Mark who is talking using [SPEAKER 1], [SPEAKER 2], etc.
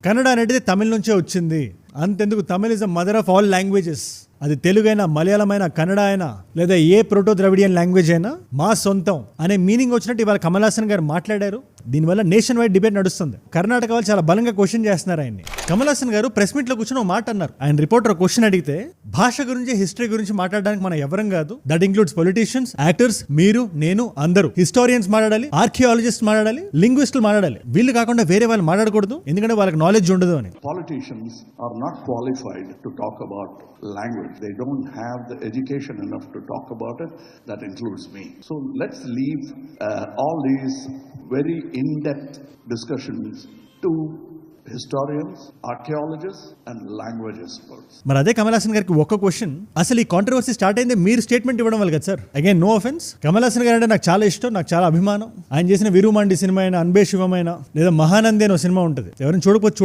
[SPEAKER 1] కన్నడ అనేది తమిళ నుంచే వచ్చింది. అంతెందుకు, Tamil is the mother of all languages. అది తెలుగైనా, మలయాళమైనా, కన్నడ అయినా, లేదా ఏ ప్రోటో ద్రవిడియన్ లాంగ్వేజ్ అయినా మా సొంతం అనే మీనింగ్ వచ్చినట్టు ఇవాళ కమల్ హాసన్ గారు మాట్లాడారు. దీనివల్ల నేషన్ వైడ్ డిబేట్ నడుస్తుంది. కర్ణాటక వాళ్ళు చాలా బలంగా క్వశ్చన్ చేస్తున్నారు ఆయన్ని. కమల్ హాసన్ గారు ప్రెస్ మీట్ లో కూర్చొని ఒక మాట అన్నారు. ఆయన రిపోర్టర్ క్వశ్చన్ అడిగితే, భాష గురించి, హిస్టరీ గురించి మాట్లాడడానికి మనం ఎవరం కాదు. దట్ ఇంక్లూడ్స్ పొలిటీషియన్స్, యాక్టర్స్, మీరు, నేను, అందరూ. హిస్టోరియన్స్ మాట్లాడాలి, ఆర్కియాలజిస్ట్ మాట్లాడాలి, లింగ్విస్టులు మాట్లాడాలి. వీళ్ళు కాకుండా వేరే వాళ్ళు మాట్లాడకూడదు, ఎందుకంటే వాళ్ళకి నాలెడ్జ్ ఉండదు అని.
[SPEAKER 2] Politicians are not qualified to talk about language. They don't have the education enough to talk about it. That includes me. So let's leave all these very in-depth discussions to historians, archaeologists and language experts.
[SPEAKER 1] మరి అదే కమల్ హాసన్ గారికి ఒక్క question, అసలు ఈ controversy start అయింది మీరు statement ఇవ్వడం వల్ల కదా sir. Again no offence, Kamal Haasan garu అంటే నాకు చాలా ఇష్టం, నాకు చాలా అభిమానం. ఆయన చేసిన విరుమండి సినిమా అయినా, అన్బే శివమైన, లేదా మహానంది అనే సినిమా ఉంటుంది, ఎవరైనా చూడకపోతే చూడండి.